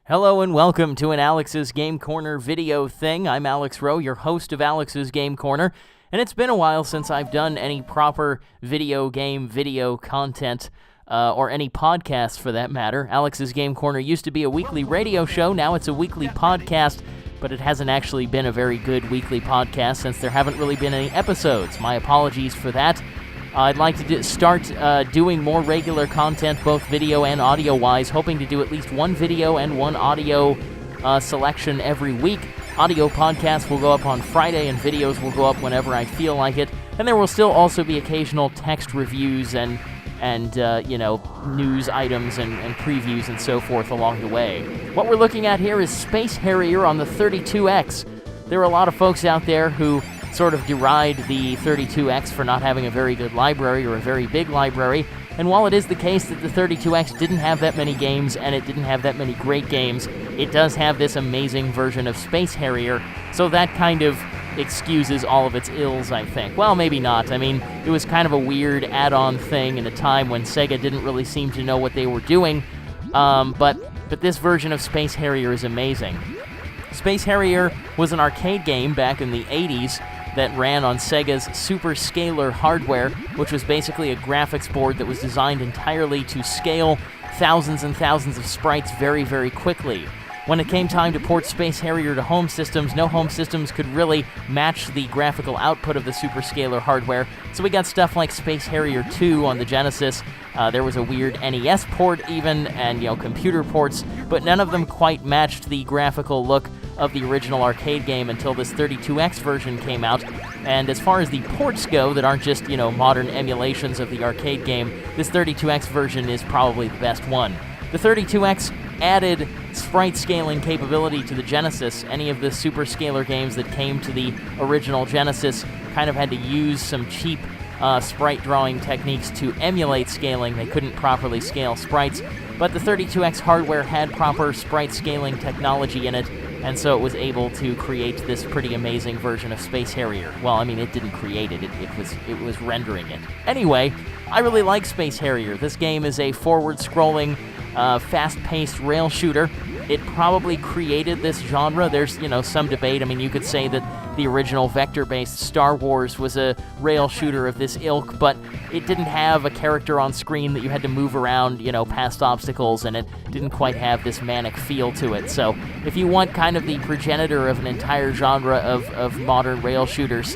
Hello and welcome to an Alex's Game Corner video thing. I'm Alex Rowe, your host of Alex's Game Corner, and it's been a while since I've done any proper video game video content, or any podcasts for that matter. Alex's Game Corner used to be a weekly radio show, now it's a weekly podcast, but it hasn't actually been a very good weekly podcast since there haven't really been any episodes. My apologies for that. I'd like to start doing more regular content, both video and audio-wise, hoping to do at least one video and one audio selection every week. Audio podcasts will go up on Friday, and videos will go up whenever I feel like it. And there will still also be occasional text reviews and news items and previews and so forth along the way. What we're looking at here is Space Harrier on the 32X. There are a lot of folks out there who sort of deride the 32X for not having a very good library or a very big library, and while it is the case that the 32X didn't have that many games and it didn't have that many great games, it does have this amazing version of Space Harrier, so that kind of excuses all of its ills, I think. Well, maybe not. I mean, it was kind of a weird add-on thing in a time when Sega didn't really seem to know what they were doing, but this version of Space Harrier is amazing. Space Harrier was an arcade game back in the 80s that ran on Sega's Super Scaler hardware, which was basically a graphics board that was designed entirely to scale thousands and thousands of sprites very, very quickly. When it came time to port Space Harrier to home systems, no home systems could really match the graphical output of the Super Scaler hardware, so we got stuff like Space Harrier 2 on the Genesis. There was a weird NES port even, and computer ports, but none of them quite matched the graphical look of the original arcade game until this 32X version came out. And as far as the ports go that aren't just, modern emulations of the arcade game, this 32X version is probably the best one. The 32X added sprite scaling capability to the Genesis. Any of the Super Scaler games that came to the original Genesis kind of had to use some cheap sprite drawing techniques to emulate scaling. They couldn't properly scale sprites, but the 32X hardware had proper sprite scaling technology in it, and so it was able to create this pretty amazing version of Space Harrier. Well, I mean, it didn't create it, it was rendering it. Anyway, I really like Space Harrier. This game is a forward-scrolling, fast-paced rail shooter. It probably created this genre. There's, some debate. I mean, you could say that the original vector-based Star Wars was a rail shooter of this ilk, but it didn't have a character on screen that you had to move around, past obstacles, and it didn't quite have this manic feel to it. So if you want kind of the progenitor of an entire genre of modern rail shooters,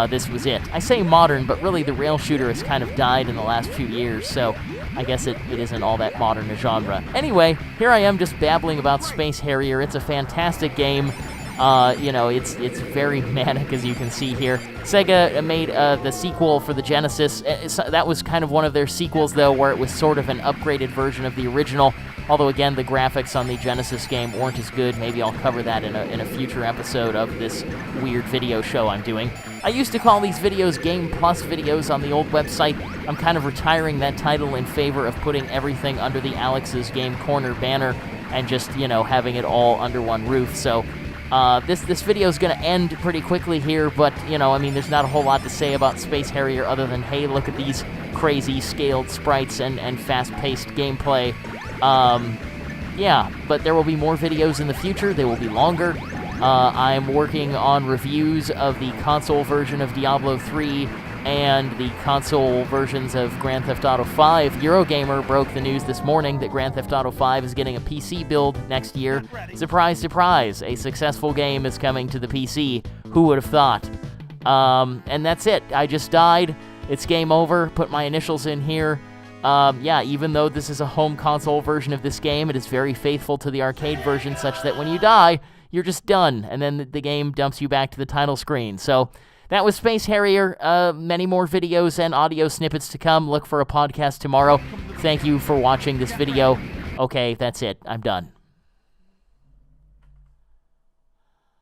this was it. I say modern, but really the rail shooter has kind of died in the last few years, so I guess it isn't all that modern a genre. Anyway, here I am just babbling about Space Harrier. It's a fantastic game. It's very manic, as you can see here. Sega made the sequel for the Genesis. That was kind of one of their sequels, though, where it was sort of an upgraded version of the original. Although, again, the graphics on the Genesis game weren't as good. Maybe I'll cover that in a future episode of this weird video show I'm doing. I used to call these videos Game Plus videos on the old website. I'm kind of retiring that title in favor of putting everything under the Alex's Game Corner banner and just, having it all under one roof. So this video is going to end pretty quickly here, but, there's not a whole lot to say about Space Harrier other than, hey, look at these crazy scaled sprites and fast-paced gameplay. But there will be more videos in the future. They will be longer. I'm working on reviews of the console version of Diablo 3 and the console versions of Grand Theft Auto 5. Eurogamer broke the news this morning that Grand Theft Auto 5 is getting a PC build next year. Surprise, surprise, a successful game is coming to the PC. Who would have thought? And that's it. I just died. It's game over. Put my initials in here. Even though this is a home console version of this game, it is very faithful to the arcade version, such that when you die, you're just done, and then the game dumps you back to the title screen. So that was Space Harrier. Many more videos and audio snippets to come. Look for a podcast tomorrow. Thank you for watching this video. Okay, that's it. I'm done.